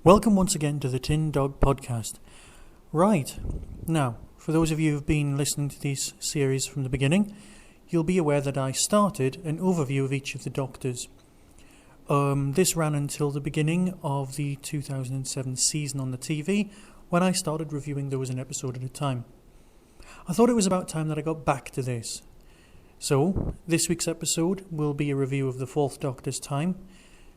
Welcome once again to the Tin Dog Podcast. Right, now, for those of you who've been listening to this series from the beginning, you'll be aware that I started an overview of each of the Doctors. This ran until the beginning of the 2007 season on the TV, when I started reviewing those an episode at a time. I thought it was about time that I got back to this. So, this week's episode will be a review of the Fourth Doctor's time,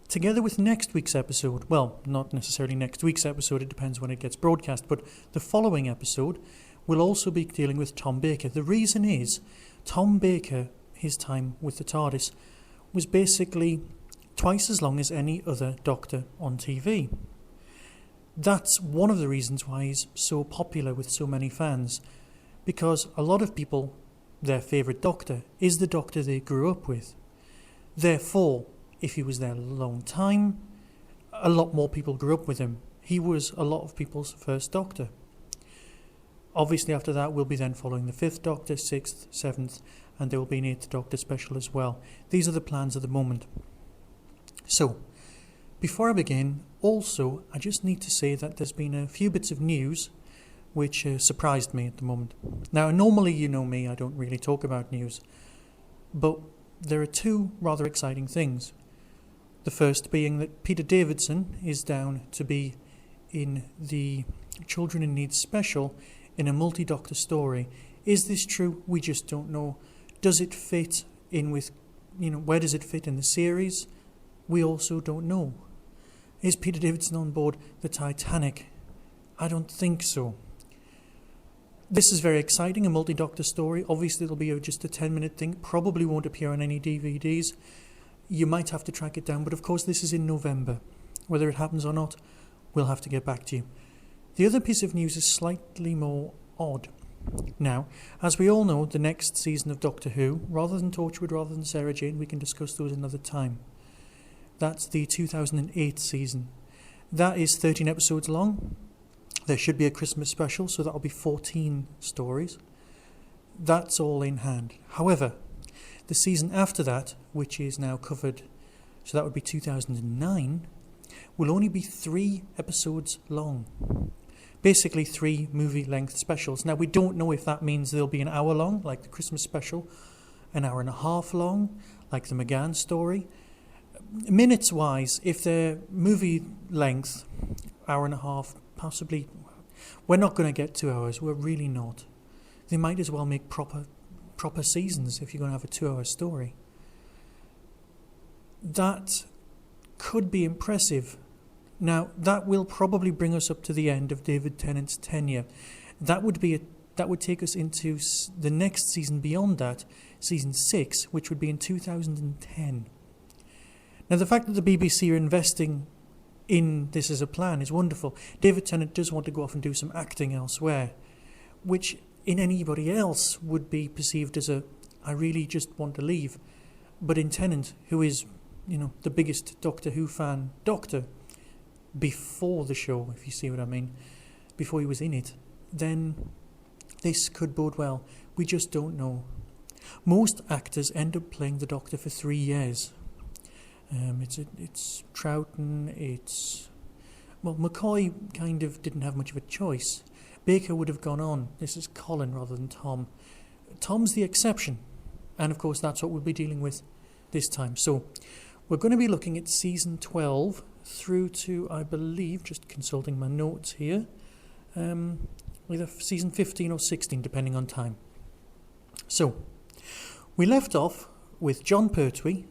together with next week's episode. Well, not necessarily next week's episode, it depends when it gets broadcast, but the following episode will also be dealing with Tom Baker. The reason is, Tom Baker, his time with the TARDIS, was basically twice as long as any other Doctor on TV. That's one of the reasons why he's so popular with so many fans, because a lot of people, their favourite Doctor is the Doctor they grew up with. Therefore, if he was there a long time, a lot more people grew up with him. He was a lot of people's first Doctor. Obviously after that we'll be then following the 5th Doctor, 6th, 7th, and there will be an 8th Doctor special as well. These are the plans at the moment. So, before I begin, also I just need to say that there's been a few bits of news which surprised me at the moment. Now normally, you know me, I don't really talk about news, but there are two rather exciting things. The first being that Peter Davison is down to be in the Children in Need special in a multi-Doctor story. Is this true? We just don't know. Does it fit in with, where does it fit in the series? We also don't know. Is Peter Davison on board the Titanic? I don't think so. This is very exciting, a multi-Doctor story. Obviously it'll be just a 10-minute thing. Probably won't appear on any DVDs. You might have to track it down, but of course this is in November. Whether it happens or not, we'll have to get back to you. The other piece of news is slightly more odd. Now, as we all know, the next season of Doctor Who, rather than Torchwood, rather than Sarah Jane, we can discuss those another time. That's the 2008 season. That is 13 episodes long. There should be a Christmas special, so that'll be 14 stories. That's all in hand. However, the season after that, which is now covered, so that would be 2009, will only be 3 episodes long. Basically 3 movie-length specials. Now, we don't know if that means they'll be an hour long, like the Christmas special, an hour and a half long, like the McGann story. Minutes-wise, if they're movie-length, hour and a half, possibly, we're not going to get 2 hours. We're really not. They might as well make proper seasons if you're going to have a 2-hour story. That could be impressive. Now, that will probably bring us up to the end of David Tennant's tenure. That would take us into the next season beyond that, season 6, which would be in 2010. Now, the fact that the BBC are investing in this as a plan is wonderful. David Tennant does want to go off and do some acting elsewhere, which in anybody else would be perceived as I really just want to leave. But in Tennant, who is, the biggest Doctor Who fan Doctor before the show, if you see what I mean, before he was in it, then this could bode well. We just don't know. Most actors end up playing the Doctor for 3 years. It's Troughton, McCoy kind of didn't have much of a choice. Baker would have gone on. This is Colin rather than Tom. Tom's the exception. And of course that's what we'll be dealing with this time. So we're going to be looking at season 12 through to, I believe, just consulting my notes here, either season 15 or 16 depending on time. So we left off with John Pertwee,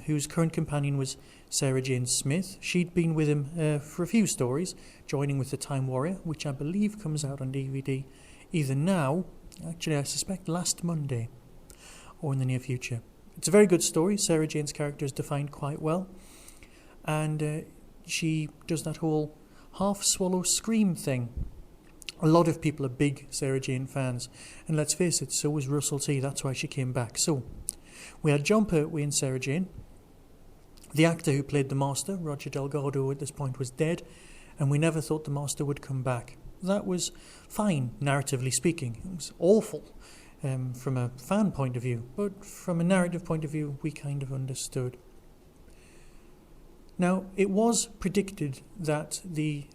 whose current companion was Sarah Jane Smith. She'd been with him for a few stories, joining with the Time Warrior, which I believe comes out on DVD either now, actually I suspect last Monday, or in the near future. It's a very good story. Sarah Jane's character is defined quite well, and she does that whole half-swallow scream thing. A lot of people are big Sarah Jane fans, and let's face it, so was Russell T. That's why she came back. So we had John Pertwee and Sarah Jane. The actor who played the Master, Roger Delgado, at this point was dead, and we never thought the Master would come back. that was fine, narratively speaking. It was awful from a fan point of view, but from a narrative point of view, we kind of understood. Now, it was predicted that the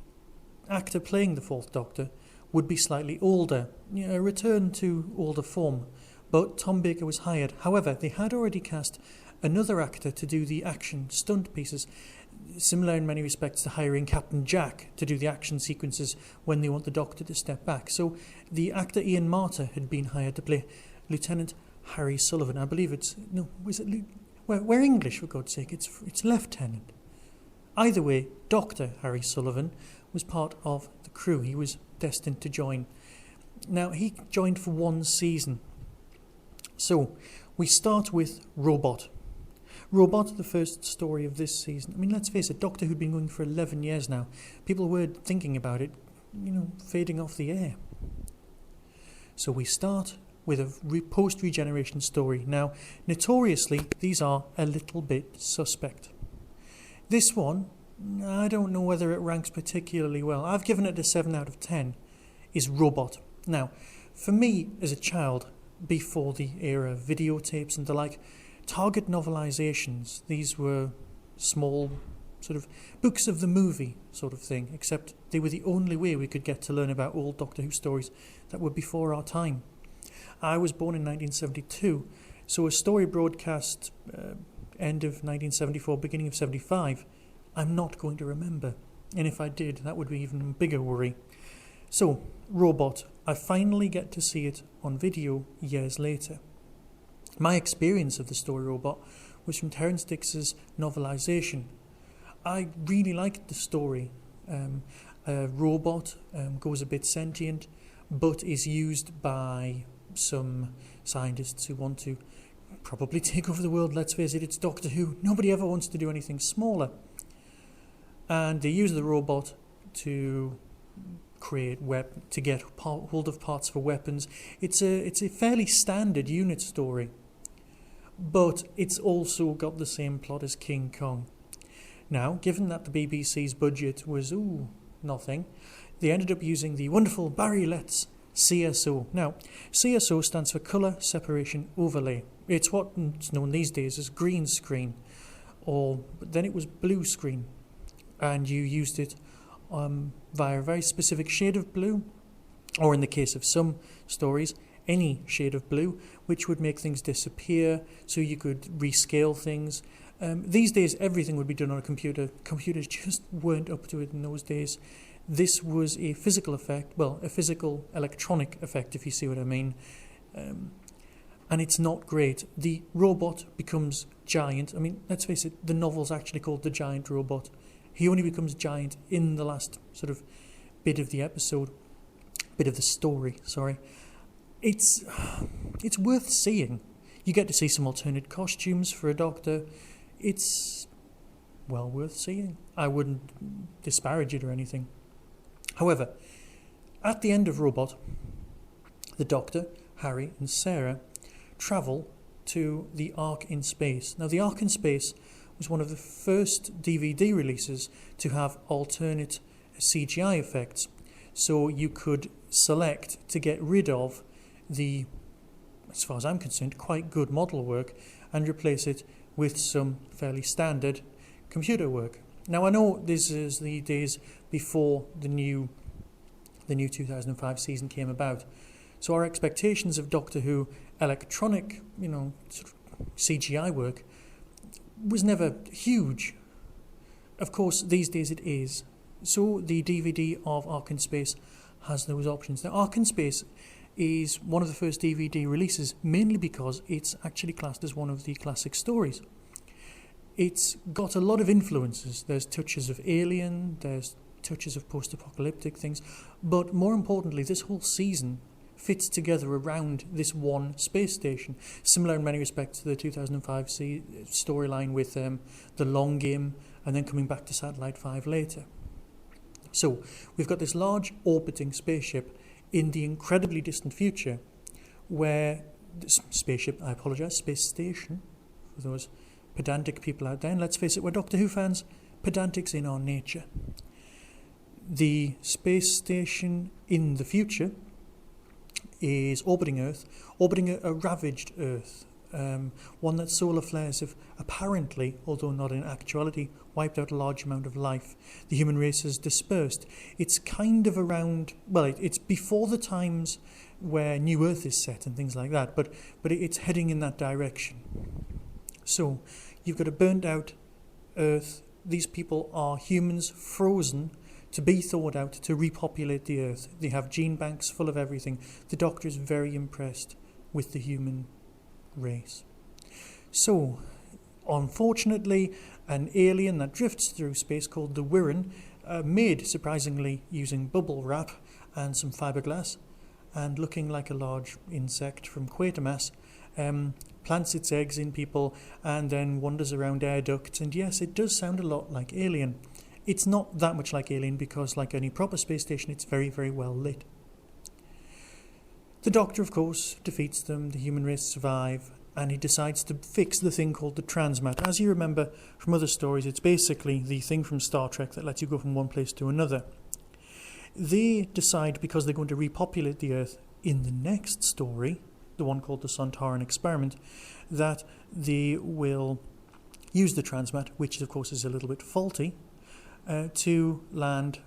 actor playing the Fourth Doctor would be slightly older, a return to older form, but Tom Baker was hired. However, they had already cast another actor to do the action stunt pieces, similar in many respects to hiring Captain Jack to do the action sequences when they want the Doctor to step back. So the actor Ian Marter had been hired to play Lieutenant Harry Sullivan. I believe we're English, for God's sake, it's Lieutenant. Either way, Dr. Harry Sullivan was part of the crew. He was destined to join. Now, he joined for one season. So we start with Robot. Robot, the first story of this season. I mean, let's face it, Doctor Who'd been going for 11 years now. People were thinking about it, fading off the air. So we start with a post-regeneration story. Now, notoriously, these are a little bit suspect. This one, I don't know whether it ranks particularly well. I've given it a 7 out of 10, is Robot. Now, for me, as a child, before the era of videotapes and the like, target novelizations, these were small sort of books of the movie sort of thing, except they were the only way we could get to learn about old Doctor Who stories that were before our time. I was born in 1972, so a story broadcast end of 1974, beginning of 75, I'm not going to remember. And if I did, that would be even a bigger worry. So, Robot, I finally get to see it on video years later. My experience of the story Robot was from Terrance Dicks's novelisation. I really liked the story. A robot goes a bit sentient, but is used by some scientists who want to probably take over the world. Let's face it, it's Doctor Who. Nobody ever wants to do anything smaller. And they use the robot to to get hold of parts for weapons. It's a fairly standard unit story, but it's also got the same plot as King Kong. Now, given that the BBC's budget was nothing, they ended up using the wonderful Barry Letts CSO. Now, CSO stands for Colour Separation Overlay. It's what's known these days as green screen, but then it was blue screen, and you used it via a very specific shade of blue, or in the case of some stories, any shade of blue, which would make things disappear, so you could rescale things. These days, everything would be done on a computer. Computers just weren't up to it in those days. This was a physical effect, a physical electronic effect, if you see what I mean. And it's not great. The robot becomes giant. I mean, let's face it, the novel's actually called The Giant Robot. He only becomes giant in the last sort of bit of the story, sorry. It's worth seeing. You get to see some alternate costumes for a Doctor. It's well worth seeing. I wouldn't disparage it or anything. However, at the end of Robot, the Doctor, Harry and Sarah travel to the Ark in Space. Now, the Ark in Space was one of the first DVD releases to have alternate CGI effects. So you could select to get rid of the, as far as I'm concerned, quite good model work and replace it with some fairly standard computer work. Now, I know this is the days before the new 2005 season came about, so our expectations of Doctor Who electronic, sort of CGI work was never huge. Of course, these days it is. So the DVD of Ark in Space has those options. Now, Ark in Space is one of the first DVD releases, mainly because it's actually classed as one of the classic stories. It's got a lot of influences. There's touches of Alien, there's touches of post-apocalyptic things, but more importantly, this whole season fits together around this one space station, similar in many respects to the 2005 storyline with the Long Game and then coming back to Satellite 5 later. So we've got this large orbiting spaceship in the incredibly distant future, where this space station, for those pedantic people out there, and let's face it, we're Doctor Who fans, pedantic's in our nature. The space station in the future is orbiting Earth, orbiting a ravaged Earth, one that solar flares have apparently, although not in actuality, wiped out a large amount of life. The human race has dispersed. It's kind of around, well, it's before the times where New Earth is set and things like that, but it's heading in that direction. So you've got a burnt out Earth. These people are humans frozen to be thawed out to repopulate the Earth. They have gene banks full of everything. The Doctor is very impressed with the human race. So, unfortunately, an alien that drifts through space called the Wirren, made surprisingly using bubble wrap and some fiberglass, and looking like a large insect from Quatermass, plants its eggs in people and then wanders around air ducts. And yes, it does sound a lot like Alien. It's not that much like Alien because, like any proper space station, it's very, very well lit. The Doctor, of course, defeats them, the human race survive, and he decides to fix the thing called the transmat. As you remember from other stories, it's basically the thing from Star Trek that lets you go from one place to another. They decide, because they're going to repopulate the Earth in the next story, the one called the Sontaran Experiment, that they will use the transmat, which of course is a little bit faulty, to land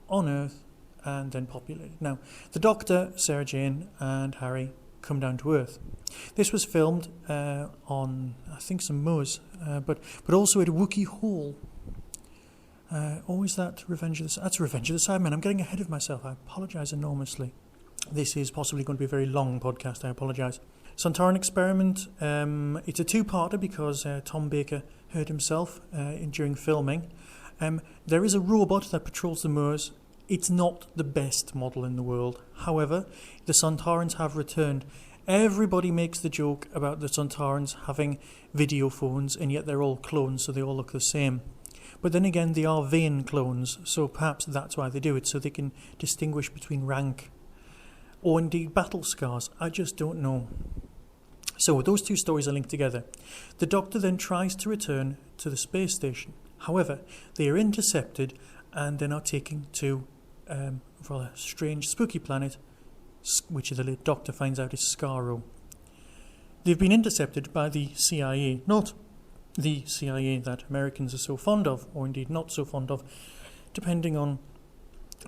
on Earth and then populate it. Now, the Doctor, Sarah Jane and Harry come down to Earth. This was filmed on, I think, some moors, but also at Wookiee Hall. Is that Revenge of the... That's Revenge of the Cybermen. I'm getting ahead of myself. I apologise enormously. This is possibly going to be a very long podcast. I apologise. Sontaran Experiment. It's a two-parter because Tom Baker hurt himself during filming. There is a robot that patrols the moors. It's not the best model in the world. However, the Sontarans have returned. Everybody makes the joke about the Sontarans having video phones, and yet they're all clones, so they all look the same. But then again, they are vain clones, so perhaps that's why they do it, so they can distinguish between rank or indeed battle scars. I just don't know. So those two stories are linked together. The Doctor then tries to return to the space station. However, they are intercepted and then are taken to a rather strange, spooky planet, which the late Doctor finds out is Skaro. They've been intercepted by the CIA, not the CIA that Americans are so fond of, or indeed not so fond of, depending on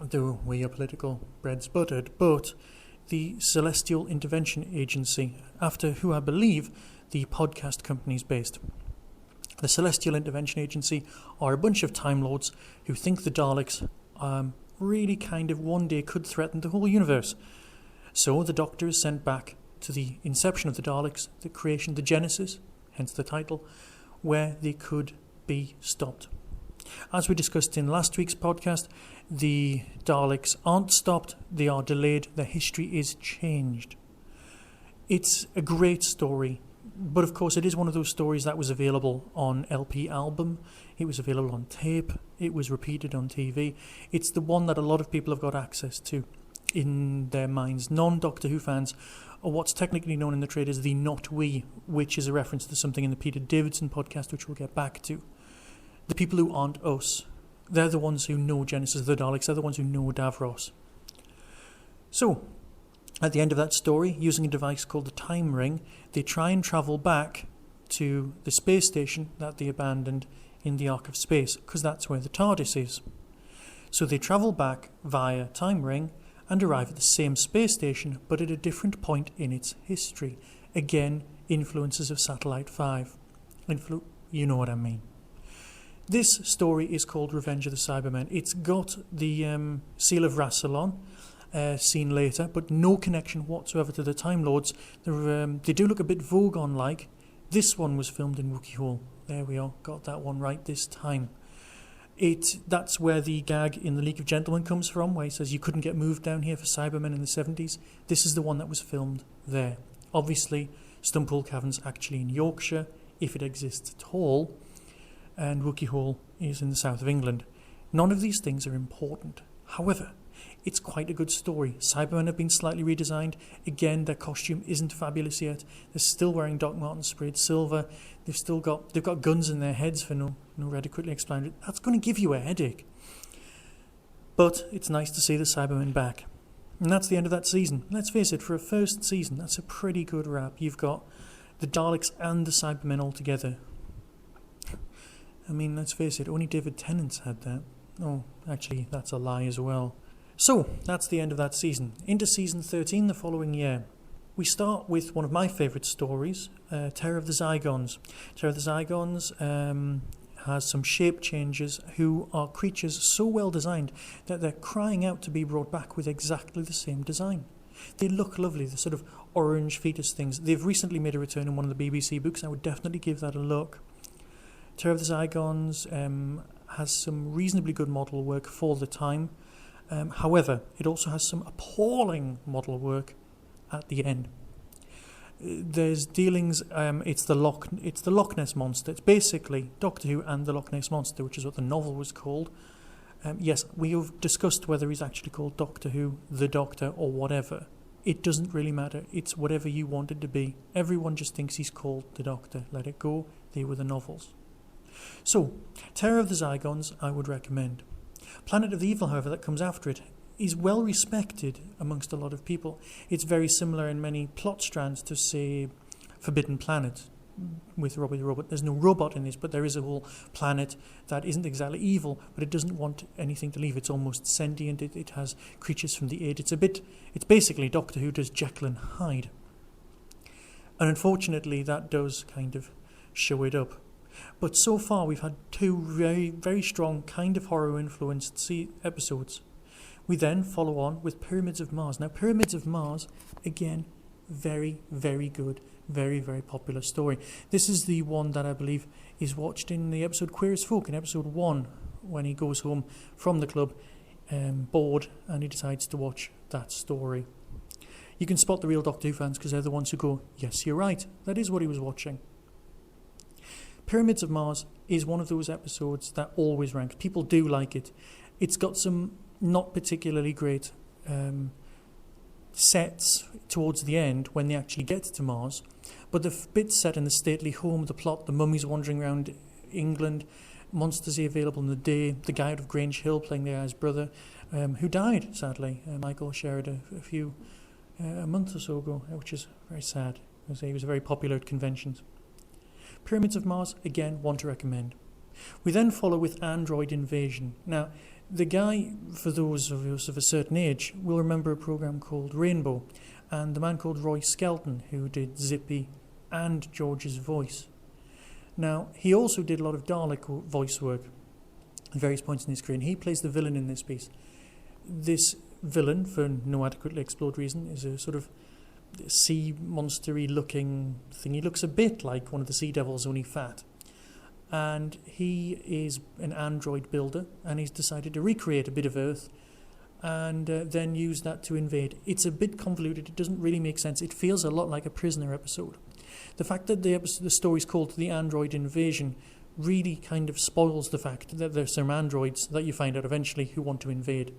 the way your political bread's buttered, but the Celestial Intervention Agency, after who I believe the podcast company is based. The Celestial Intervention Agency are a bunch of Time Lords who think the Daleks really kind of one day could threaten the whole universe. So the Doctor is sent back to the inception of the Daleks, the creation, the Genesis, hence the title, where they could be stopped. As we discussed in last week's podcast, the Daleks aren't stopped, they are delayed, their history is changed. It's a great story, but of course it is one of those stories that was available on LP album, it was available on tape, it was repeated on TV. It's the one that a lot of people have got access to in their minds. Non-Doctor Who fans are what's technically known in the trade as the Not We, which is a reference to something in the Peter Davidson podcast, which we'll get back to. The people who aren't us, they're the ones who know Genesis of the Daleks, they're the ones who know Davros. So, at the end of that story, using a device called the Time Ring, they try and travel back to the space station that they abandoned in the Ark of Space, because that's where the TARDIS is. So they travel back via Time Ring and arrive at the same space station, but at a different point in its history. Again, influences of Satellite 5. You know what I mean. This story is called Revenge of the Cybermen. It's got the Seal of Rassilon, seen later, but no connection whatsoever to the Time Lords. They do look a bit Vogon-like. This one was filmed in Wookiee Hall. There we are, got that one right this time. That's where the gag in The League of Gentlemen comes from, where he says you couldn't get moved down here for Cybermen in the 70s. This is the one that was filmed there. Obviously, Stumpool Cavern's actually in Yorkshire, if it exists at all, and Wookiee Hall is in the south of England. None of these things are important. However, it's quite a good story. Cybermen have been slightly redesigned. Again, their costume isn't fabulous yet. They're still wearing Doc Marten sprayed silver. They've got guns in their heads for no adequately explained. That's going to give you a headache. But it's nice to see the Cybermen back. And that's the end of that season. Let's face it, for a first season, that's a pretty good wrap. You've got the Daleks and the Cybermen all together. I mean, let's face it, only David Tennant's had that. Oh, actually, that's a lie as well. So, that's the end of that season. Into season 13 the following year. We start with one of my favourite stories, Terror of the Zygons. Terror of the Zygons has some shape changes who are creatures so well designed that they're crying out to be brought back with exactly the same design. They look lovely, the sort of orange fetus things. They've recently made a return in one of the BBC books. I would definitely give that a look. Terror of the Zygons has some reasonably good model work for the time. However, it also has some appalling model work at the end. There's dealings. It's the Loch Ness Monster. It's basically Doctor Who and the Loch Ness Monster, which is what the novel was called. Yes, we have discussed whether he's actually called Doctor Who, the Doctor, or whatever. It doesn't really matter. It's whatever you want it to be. Everyone just thinks he's called the Doctor. Let it go. They were the novels. So, Terror of the Zygons, I would recommend. Planet of the Evil, however, that comes after it, is well respected amongst a lot of people. It's very similar in many plot strands to, say, Forbidden Planet with Robbie the Robot. There's no robot in this, but there is a whole planet that isn't exactly evil, but it doesn't want anything to leave. It's almost sentient. It has creatures from the age. It's basically Doctor Who does Jekyll and Hyde. And unfortunately, that does kind of show it up. But so far, we've had two very, very strong kind of horror-influenced episodes. We then follow on with Pyramids of Mars. Now, Pyramids of Mars, again, very, very good, very, very popular story. This is the one that I believe is watched in the episode Queer as Folk, in episode 1, when he goes home from the club, bored, and he decides to watch that story. You can spot the real Doctor Who fans because they're the ones who go, yes, you're right, that is what he was watching. Pyramids of Mars is one of those episodes that always ranks. People do like it. It's got some not particularly great sets towards the end when they actually get to Mars, but the bits set in the stately home, the plot, the mummies wandering around England, monsters available in the day, the guy out of Grange Hill playing the guy's brother, who died, sadly. Michael shared a month or so ago, which is very sad, because he was very popular at conventions. Pyramids of Mars, again, one to recommend. We then follow with Android Invasion. Now, the guy, for those of us of a certain age, will remember a program called Rainbow, and the man called Roy Skelton, who did Zippy and George's voice. Now, he also did a lot of Dalek voice work at various points in his career, and he plays the villain in this piece. This villain, for no adequately explored reason, is a sort of sea monstery looking thing. He looks a bit like one of the Sea Devils, only fat. And he is an android builder, and he's decided to recreate a bit of Earth and then use that to invade. It's a bit convoluted. It doesn't really make sense. It feels a lot like a Prisoner episode. The fact that the story's called The Android Invasion really kind of spoils the fact that there's some androids that you find out eventually who want to invade.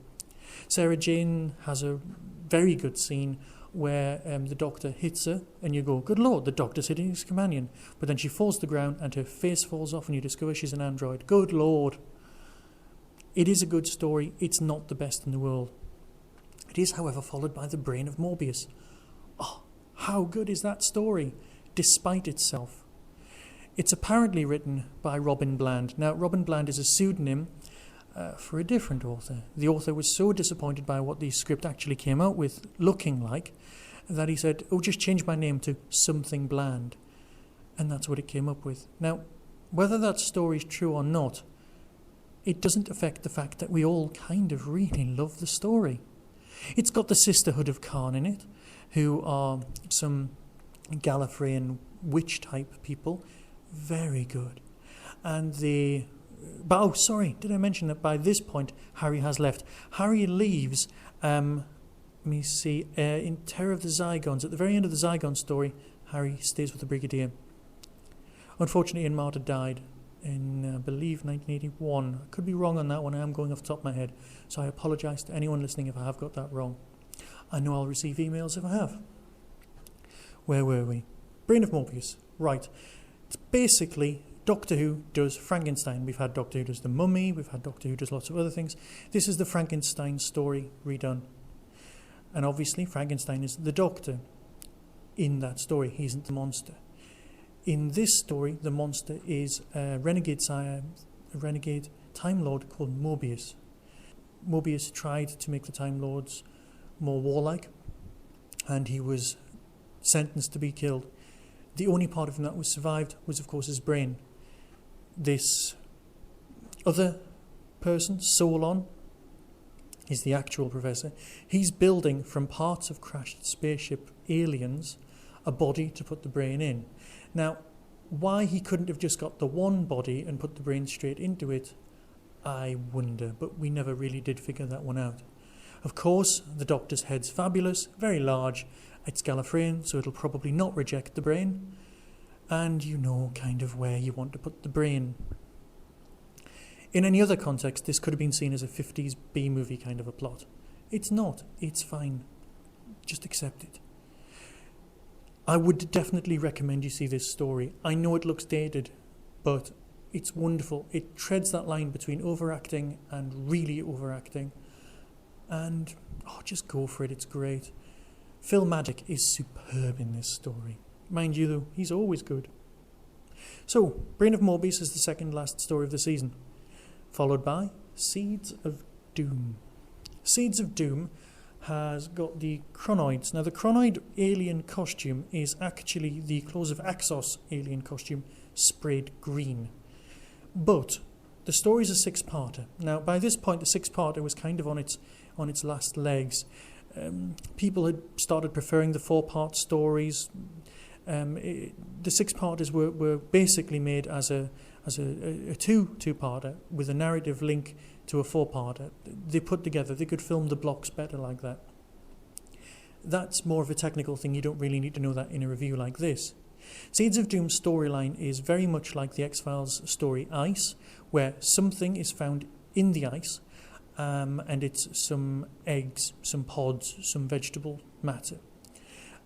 Sarah Jane has a very good scene where the Doctor hits her, and you go, good Lord, the Doctor's hitting his companion. But then she falls to the ground, and her face falls off, and you discover she's an android. Good Lord. It is a good story. It's not the best in the world. It is, however, followed by The Brain of Morbius. Oh, how good is that story, despite itself? It's apparently written by Robin Bland. Now, Robin Bland is a pseudonym for a different author. The author was so disappointed by what the script actually came out with looking like that he said, oh, just change my name to Something Bland. And that's what it came up with. Now, whether that story is true or not, it doesn't affect the fact that we all kind of really love the story. It's got the Sisterhood of Khan in it, who are some Gallifreyan witch-type people. Very good. And But, oh, sorry, did I mention that by this point, Harry has left? Harry leaves, let me see, in Terror of the Zygons. At the very end of the Zygon story, Harry stays with the Brigadier. Unfortunately, Ian Marter died in, I believe, 1981. I could be wrong on that one. I am going off the top of my head. So I apologise to anyone listening if I have got that wrong. I know I'll receive emails if I have. Where were we? Brain of Morbius. Right. It's basically Doctor Who does Frankenstein. We've had Doctor Who does The Mummy, we've had Doctor Who does lots of other things. This is the Frankenstein story redone. And obviously Frankenstein is the Doctor in that story. He isn't the monster. In this story, the monster is a renegade Time Lord called Morbius. Morbius tried to make the Time Lords more warlike, and he was sentenced to be killed. The only part of him that was survived was, of course, his brain. This other person, Solon, is the actual professor. He's building from parts of crashed spaceship aliens a body to put the brain in. Now, why he couldn't have just got the one body and put the brain straight into it, I wonder, but we never really did figure that one out. Of course, the Doctor's head's fabulous, very large. It's Gallifreyan, so it'll probably not reject the brain. And you know kind of where you want to put the brain. In any other context, this could have been seen as a 50s B-movie kind of a plot. It's not. It's fine. Just accept it. I would definitely recommend you see this story. I know it looks dated, but it's wonderful. It treads that line between overacting and really overacting. And just go for it. It's great. Phil Magic is superb in this story. Mind you, though, he's always good. So, Brain of Morbius is the second last story of the season, followed by Seeds of Doom. Seeds of Doom has got the Chronoids. Now, the Chronoid alien costume is actually the Claws of Axos alien costume sprayed green. But the story's a six-parter. Now, by this point, the six-parter was kind of on its last legs. People had started preferring the four-part stories. The six-parters were basically made as a two-parter with a narrative link to a four-parter. They put together, they could film the blocks better like that. That's more of a technical thing. You don't really need to know that in a review like this. Seeds of Doom's storyline is very much like the X-Files story Ice, where something is found in the ice, and it's some eggs, some pods, some vegetable matter.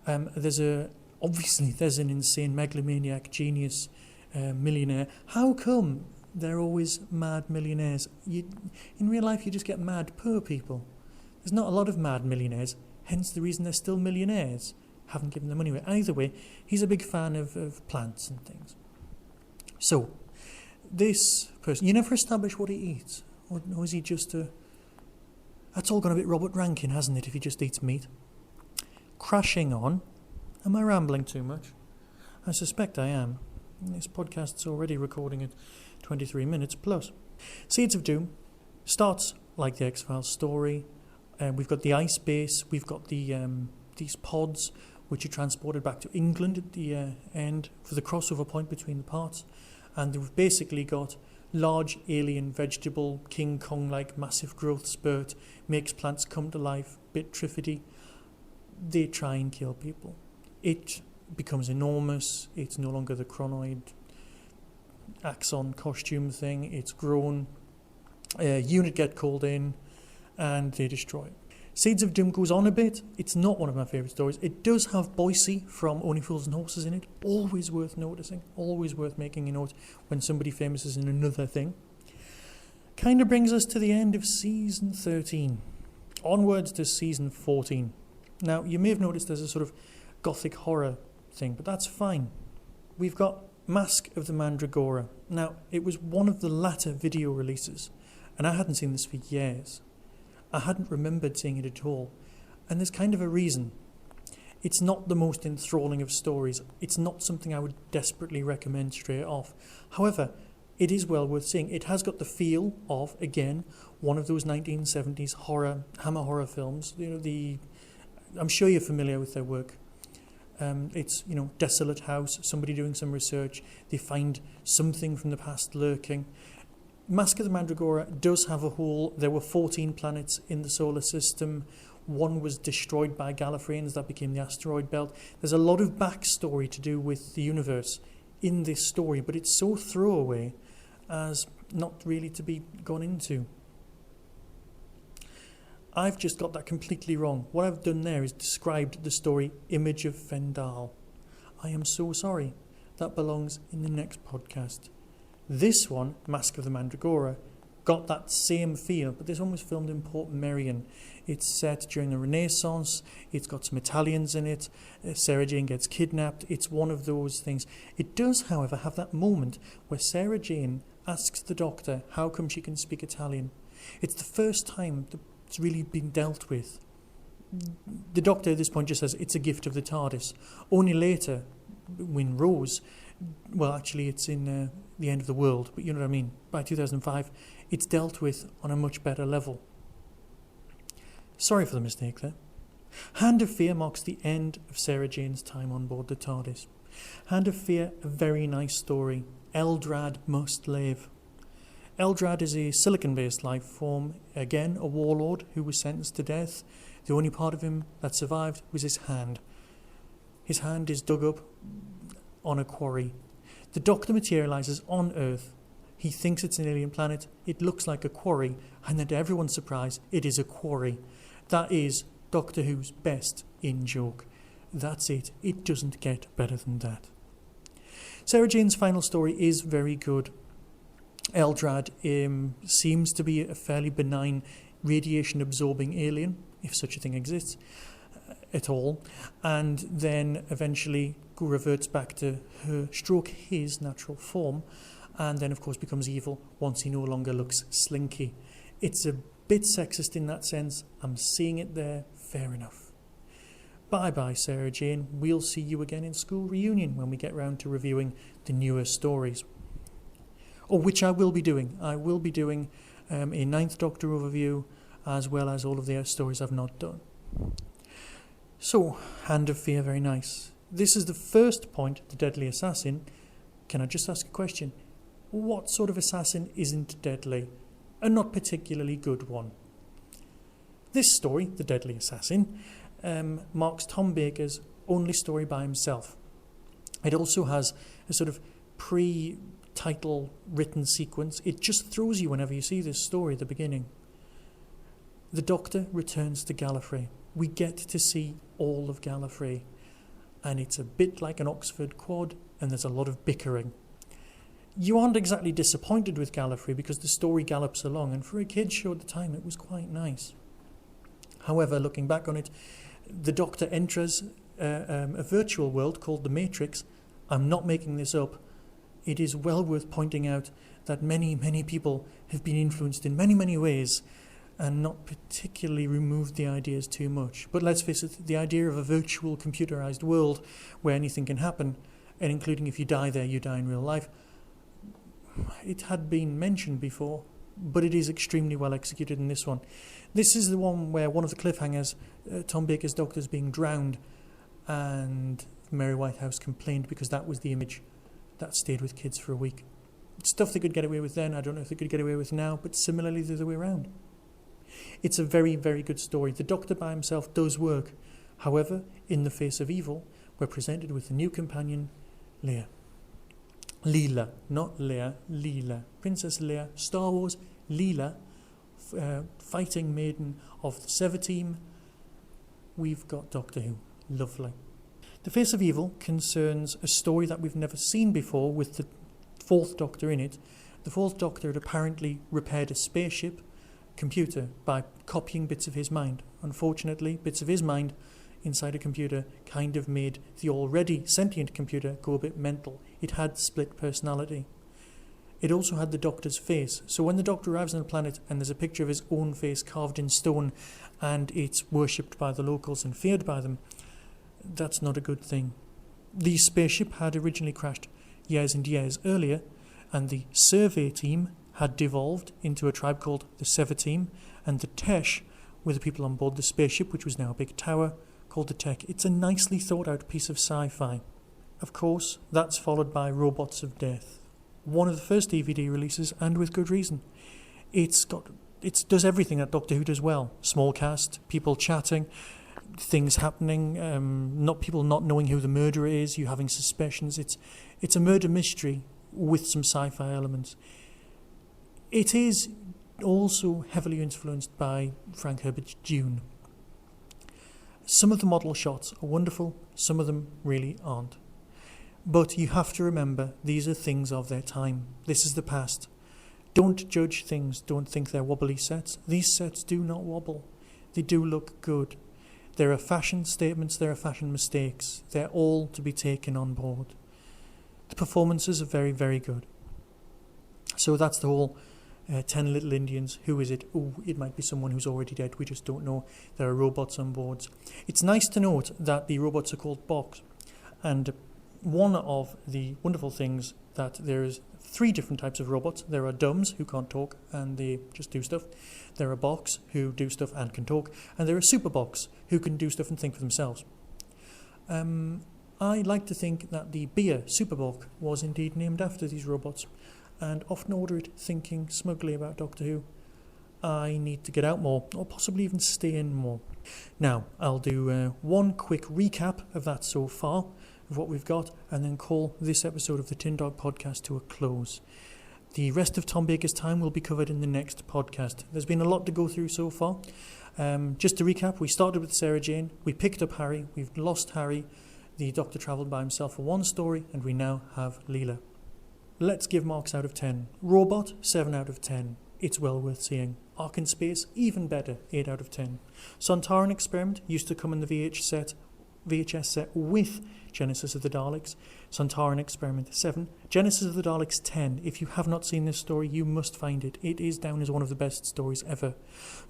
There's an insane megalomaniac genius millionaire. How come they're always mad millionaires? In real life, you just get mad poor people. There's not a lot of mad millionaires, hence the reason they're still millionaires. Haven't given them money away. Either way, he's a big fan of plants and things. So, this person, you never establish what he eats. Or is he just a... That's all gone a bit Robert Rankin, hasn't it, if he just eats meat? Crashing on. Am I rambling too much? I suspect I am. This podcast's already recording at 23 minutes plus. Seeds of Doom starts like the X-Files story. We've got the ice base. We've got these pods which are transported back to England at the end for the crossover point between the parts. And we've basically got large alien vegetable, King Kong-like massive growth spurt, makes plants come to life, bit triffity. They try and kill people. It becomes enormous. It's no longer the Chronoid Axon costume thing. It's grown. A unit get called in and they destroy it. Seeds of Doom goes on a bit. It's not one of my favourite stories. It does have Boise from Only Fools and Horses in it. Always worth noticing. Always worth making a note when somebody famous is in another thing. Kind of brings us to the end of Season 13. Onwards to Season 14. Now, you may have noticed there's a sort of gothic horror thing, but that's fine. We've got Masque of the Mandragora. Now, it was one of the latter video releases, and I hadn't seen this for years. I hadn't remembered seeing it at all, and there's kind of a reason. It's not the most enthralling of stories. It's not something I would desperately recommend straight off. However, it is well worth seeing. It has got the feel of, again, one of those 1970s hammer horror films. I'm sure you're familiar with their work. It's, desolate house, somebody doing some research, they find something from the past lurking. Masque of the Mandragora does have a hole. There were 14 planets in the solar system. One was destroyed by Gallifreyans, that became the asteroid belt. There's a lot of backstory to do with the universe in this story, but it's so throwaway as not really to be gone into. I've just got that completely wrong. What I've done there is described the story Image of Fendal. I am so sorry. That belongs in the next podcast. This one, Masque of the Mandragora, got that same feel, but this one was filmed in Portmeirion. It's set during the Renaissance. It's got some Italians in it. Sarah Jane gets kidnapped. It's one of those things. It does, however, have that moment where Sarah Jane asks the Doctor how come she can speak Italian. It's the first time it's really been dealt with. The Doctor at this point just says it's a gift of the TARDIS. Only later, when Rose, well, actually it's in The End of the World, but you know what I mean, by 2005, it's dealt with on a much better level. Sorry for the mistake there. Hand of Fear marks the end of Sarah Jane's time on board the TARDIS. Hand of Fear, a very nice story. Eldrad must live. Eldrad is a silicon-based life form, again a warlord who was sentenced to death. The only part of him that survived was his hand. His hand is dug up on a quarry. The Doctor materialises on Earth. He thinks it's an alien planet. It looks like a quarry, and then to everyone's surprise, it is a quarry. That is Doctor Who's best in-joke. That's it. It doesn't get better than that. Sarah Jane's final story is very good. Eldrad seems to be a fairly benign radiation-absorbing alien, if such a thing exists at all, and then eventually reverts back to his natural form, and then of course becomes evil once he no longer looks slinky. It's a bit sexist in that sense. I'm seeing it there. Fair enough. Bye-bye, Sarah Jane. We'll see you again in school reunion when we get round to reviewing the newer stories. Or which I will be doing. I will be doing a Ninth Doctor overview, as well as all of the stories I've not done. So, Hand of Fear, very nice. This is the first point, the Deadly Assassin. Can I just ask a question? What sort of assassin isn't deadly? A not particularly good one. This story, The Deadly Assassin, marks Tom Baker's only story by himself. It also has a sort of pre-title written sequence. It just throws you whenever you see this story at the beginning. The Doctor returns to Gallifrey. We get to see all of Gallifrey, and it's a bit like an Oxford quad, and there's a lot of bickering. You aren't exactly disappointed with Gallifrey because the story gallops along, and for a kid's show at the time it was quite nice. However, looking back on it, the Doctor enters a virtual world called the Matrix. I'm not making this up. It is well worth pointing out that many, many people have been influenced in many, many ways and not particularly removed the ideas too much. But let's face it, the idea of a virtual computerized world where anything can happen, and including if you die there, you die in real life, it had been mentioned before, but it is extremely well executed in this one. This is the one where one of the cliffhangers, Tom Baker's Doctor is being drowned, and Mary Whitehouse complained because that was the image that stayed with kids for a week. Stuff they could get away with then, I don't know if they could get away with now, but similarly the other way around. It's a very, very good story. The Doctor by himself does work. However, in the face of evil, we're presented with a new companion, Leia. Leela, not Leia, Leela. Princess Leia, Star Wars, Leela, fighting maiden of the Sever team. We've got Doctor Who. Lovely. The Face of Evil concerns a story that we've never seen before with the Fourth Doctor in it. The Fourth Doctor had apparently repaired a spaceship computer by copying bits of his mind. Unfortunately, bits of his mind inside a computer kind of made the already sentient computer go a bit mental. It had split personality. It also had the Doctor's face. So when the Doctor arrives on the planet and there's a picture of his own face carved in stone and it's worshipped by the locals and feared by them, that's not a good thing. The spaceship had originally crashed years and years earlier, and the survey team had devolved into a tribe called the Sever Team, and the Tesh were the people on board the spaceship, which was now a big tower called the Tech. It's a nicely thought out piece of sci-fi. Of course, that's followed by Robots of Death, one of the first DVD releases, and with good reason. It does everything that Doctor Who does well. Small cast, people chatting, things happening, people not knowing who the murderer is, you having suspicions. It's a murder mystery with some sci-fi elements. It is also heavily influenced by Frank Herbert's Dune. Some of the model shots are wonderful, some of them really aren't. But you have to remember, these are things of their time. This is the past. Don't judge things. Don't think they're wobbly sets. These sets do not wobble. They do look good. There are fashion statements, there are fashion mistakes. They're all to be taken on board. The performances are very, very good. So that's the whole 10 Little Indians. Who is it? Oh, it might be someone who's already dead. We just don't know. There are robots on boards. It's nice to note that the robots are called Box. And one of the wonderful things that there is 3 different types of robots. There are dumbs who can't talk and they just do stuff. There are Box who do stuff and can talk. And there are Super Box who can do stuff and think for themselves. I like to think that the beer Super Box was indeed named after these robots, and often order it thinking smugly about Doctor Who. I need to get out more, or possibly even stay in more. Now, I'll do one quick recap of that so far, of what we've got, and then call this episode of the Tin Dog Podcast to a close. The rest of Tom Baker's time will be covered in the next podcast. There's been a lot to go through so far. Just to recap, we started with Sarah Jane, we picked up Harry, we've lost Harry, the Doctor travelled by himself for one story, and we now have Leela. Let's give marks out of 10. Robot, 7 out of 10. It's well worth seeing. Ark in Space, even better, 8 out of 10. Sontaran Experiment used to come in the VHS set with Genesis of the Daleks. Sontaran Experiment, 7. Genesis of the Daleks, 10. If you have not seen this story, you must find it. It is down as one of the best stories ever.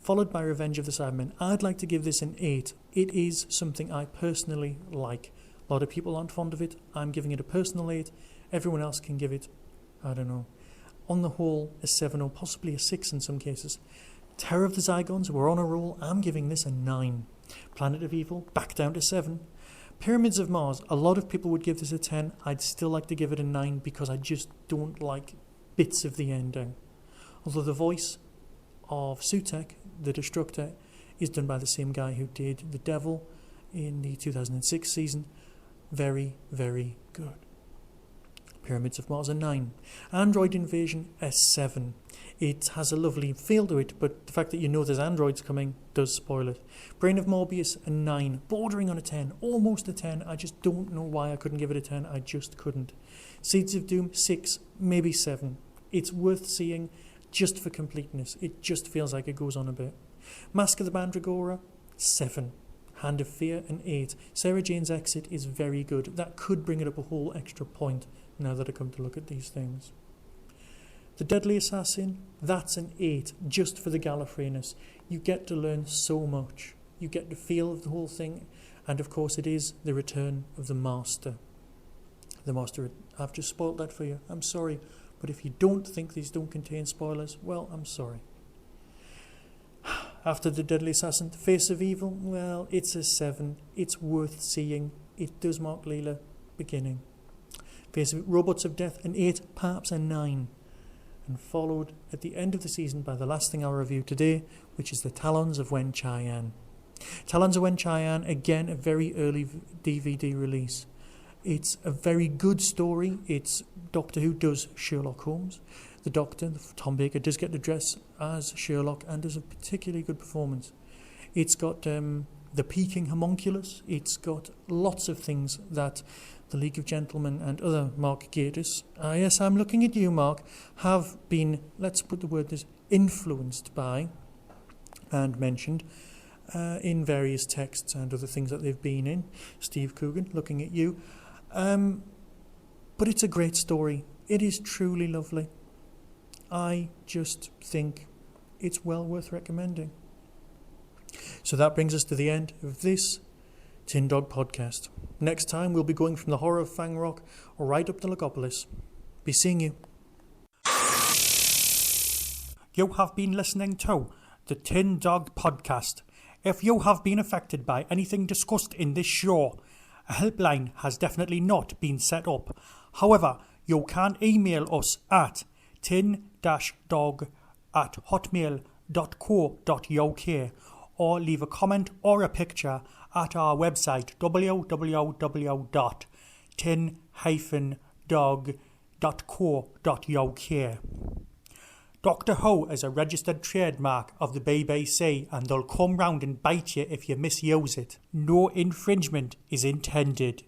Followed by Revenge of the Cybermen. I'd like to give this an 8. It is something I personally like. A lot of people aren't fond of it. I'm giving it a personal 8. Everyone else can give it, I don't know, on the whole, a 7 or possibly a 6 in some cases. Terror of the Zygons, we're on a roll. I'm giving this a 9. Planet of Evil, back down to 7. Pyramids of Mars, a lot of people would give this a 10. I'd still like to give it a 9 because I just don't like bits of the ending. Although the voice of Sutek, the Destructor, is done by the same guy who did The Devil in the 2006 season. Very, very good. Pyramids of Mars, a 9. Android Invasion, a 7. It has a lovely feel to it, but the fact that you know there's androids coming does spoil it. Brain of Morbius, a 9. Bordering on a 10. Almost a 10. I just don't know why I couldn't give it a 10. I just couldn't. Seeds of Doom, 6. Maybe 7. It's worth seeing just for completeness. It just feels like it goes on a bit. Masque of the Mandragora, 7. Hand of Fear, an 8. Sarah Jane's exit is very good. That could bring it up a whole extra point now that I come to look at these things. The Deadly Assassin, that's an 8, just for the Gallifreyness. You get to learn so much. You get the feel of the whole thing. And of course it is the return of the Master. The Master, I've just spoiled that for you. I'm sorry. But if you don't think these don't contain spoilers, well, I'm sorry. After the Deadly Assassin, the Face of Evil, well, it's a 7. It's worth seeing. It does mark Leela beginning. Face of Robots of Death, an 8, perhaps a 9. And followed at the end of the season by the last thing I'll review today, which is the Talons of Weng-Chiang. Talons of Weng-Chiang, again, a very early DVD release. It's a very good story. It's Doctor Who does Sherlock Holmes. The Doctor, Tom Baker, does get to dress as Sherlock and does a particularly good performance. It's got the Peking homunculus. It's got lots of things that the League of Gentlemen and other Mark Gatiss, yes, I'm looking at you, Mark, have been, let's put the word this, influenced by and mentioned in various texts and other things that they've been in. Steve Coogan, looking at you. But it's a great story. It is truly lovely. I just think it's well worth recommending. So that brings us to the end of this Tin Dog Podcast. Next time we'll be going from the horror of Fang Rock right up to Legopolis. Be seeing you. You have been listening to the Tin Dog Podcast. If you have been affected by anything discussed in this show, a helpline has definitely not been set up. However, you can email us at tin-dog@hotmail.co.uk or leave a comment or a picture at our website www.tin-dog.co.uk. Doctor Who is a registered trademark of the BBC and they'll come round and bite you if you misuse it. No infringement is intended.